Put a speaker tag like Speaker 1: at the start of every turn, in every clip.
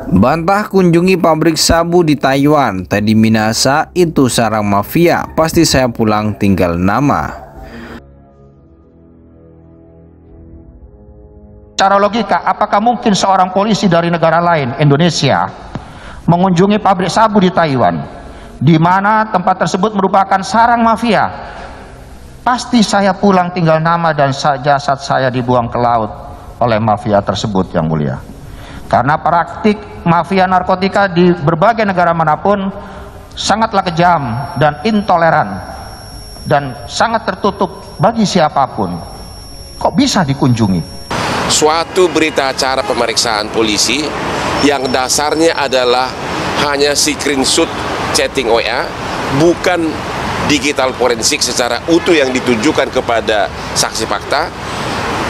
Speaker 1: Bantah kunjungi pabrik sabu di Taiwan. Teddy Minasa itu sarang mafia. Pasti saya pulang tinggal nama.
Speaker 2: Secara logika, apakah mungkin seorang polisi dari negara lain, Indonesia, mengunjungi pabrik sabu di Taiwan, di mana tempat tersebut merupakan sarang mafia? Pasti saya pulang tinggal nama dan jasad saya dibuang ke laut oleh mafia tersebut, yang mulia. Karena praktik mafia narkotika di berbagai negara manapun sangatlah kejam dan intoleran dan sangat tertutup bagi siapapun. Kok bisa dikunjungi?
Speaker 3: Suatu berita acara pemeriksaan polisi yang dasarnya adalah hanya screenshot chatting WA, bukan digital forensik secara utuh yang ditujukan kepada saksi fakta.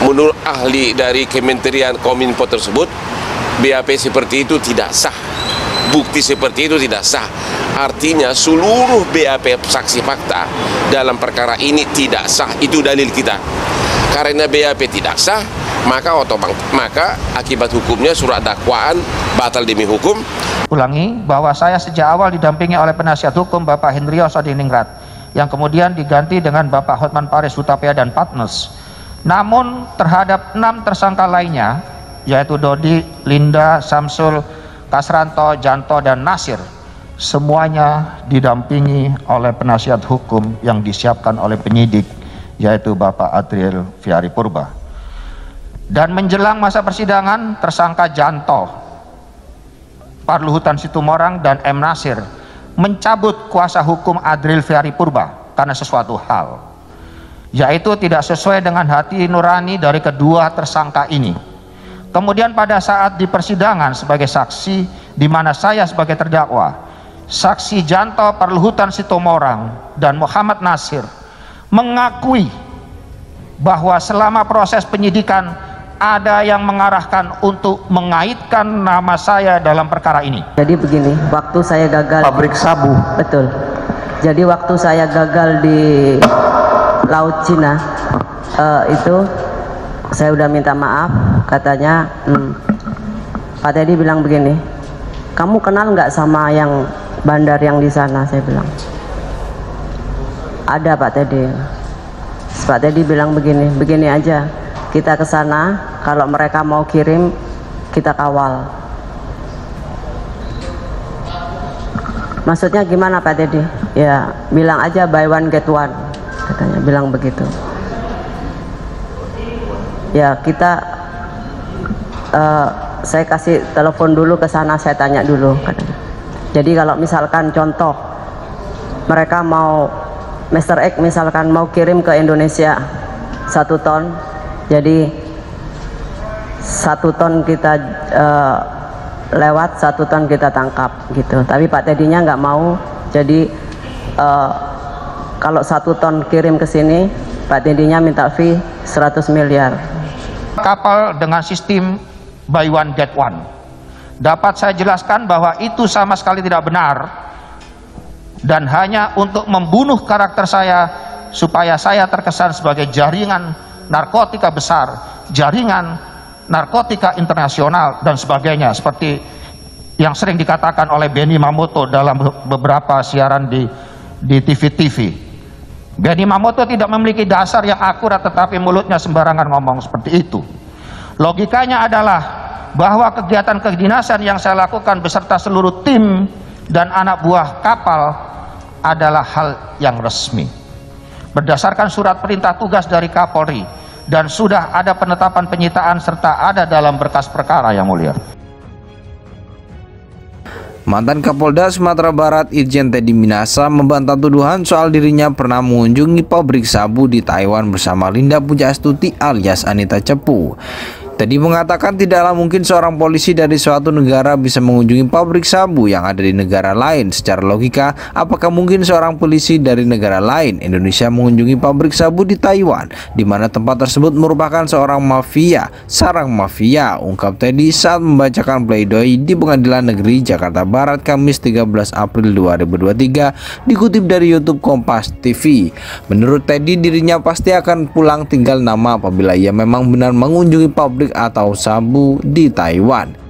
Speaker 3: Menurut ahli dari Kementerian Kominfo tersebut, BAP seperti itu tidak sah, bukti seperti itu tidak sah. Artinya seluruh BAP saksi fakta dalam perkara ini tidak sah. Itu dalil kita. Karena BAP tidak sah, maka akibat hukumnya surat dakwaan batal demi hukum.
Speaker 2: Ulangi bahwa saya sejak awal didampingi oleh penasihat hukum Bapak Hendrio Sodiningrat, yang kemudian diganti dengan Bapak Hotman Paris Hutapea dan Partners. Namun terhadap 6 tersangka lainnya, yaitu Dodi, Linda, Samsul, Kasranto, Janto, dan Nasir, semuanya didampingi oleh penasihat hukum yang disiapkan oleh penyidik, yaitu Bapak Adriel Fiari Purba. Dan menjelang masa persidangan, tersangka Janto, Parluhutan Situmorang, dan M. Nasir mencabut kuasa hukum Adriel Fiari Purba karena sesuatu hal, yaitu tidak sesuai dengan hati nurani dari kedua tersangka ini. Kemudian pada saat di persidangan sebagai saksi, di mana saya sebagai terdakwa, saksi Janto, Parluhutan Situmorang, dan Muhammad Nasir mengakui bahwa selama proses penyidikan ada yang mengarahkan untuk mengaitkan nama saya dalam perkara ini.
Speaker 4: Jadi begini, waktu saya gagal
Speaker 2: pabrik sabu.
Speaker 4: Betul. Jadi waktu saya gagal di Laut Cina, itu saya udah minta maaf. Katanya Pak Teddy bilang begini, kamu kenal nggak sama yang bandar yang di sana? Saya bilang ada, Pak Teddy. Pak Teddy bilang begini aja, kita ke sana, kalau mereka mau kirim kita kawal. Maksudnya gimana Pak Teddy? Ya bilang aja buy one get one, katanya bilang begitu. Ya kita saya kasih telepon dulu ke sana, saya tanya dulu katanya. Jadi kalau misalkan contoh mereka mau Mr. X misalkan mau kirim ke Indonesia 1 ton, jadi 1 ton kita lewat, 1 ton kita tangkap gitu. Tapi Pak Teddy-nya nggak mau. Jadi kalau 1 ton kirim ke sini, Pak Teddy-nya minta fee 100 miliar.
Speaker 2: Kapal dengan sistem buy one get one, dapat saya jelaskan bahwa itu sama sekali tidak benar dan hanya untuk membunuh karakter saya supaya saya terkesan sebagai jaringan narkotika besar, jaringan narkotika internasional dan sebagainya, seperti yang sering dikatakan oleh Benny Mamoto dalam beberapa siaran di TV-TV. Benny Mamoto tidak memiliki dasar yang akurat, tetapi mulutnya sembarangan ngomong seperti itu. Logikanya adalah bahwa kegiatan kedinasan yang saya lakukan beserta seluruh tim dan anak buah kapal adalah hal yang resmi berdasarkan surat perintah tugas dari Kapolri, dan sudah ada penetapan penyitaan serta ada dalam berkas perkara, yang mulia.
Speaker 1: Mantan Kapolda Sumatera Barat Irjen Teddy Minasa membantah tuduhan soal dirinya pernah mengunjungi pabrik sabu di Taiwan bersama Linda Pujastuti alias Anita Cepu. Teddy mengatakan tidaklah mungkin seorang polisi dari suatu negara bisa mengunjungi pabrik sabu yang ada di negara lain. Secara logika, apakah mungkin seorang polisi dari negara lain Indonesia mengunjungi pabrik sabu di Taiwan, di mana tempat tersebut merupakan seorang mafia, sarang mafia, ungkap Teddy saat membacakan pledoi di Pengadilan Negeri Jakarta Barat Kamis 13 April 2023, dikutip dari YouTube Kompas TV. Menurut Teddy, dirinya pasti akan pulang tinggal nama apabila ia memang benar mengunjungi pabrik atau sabu di Taiwan.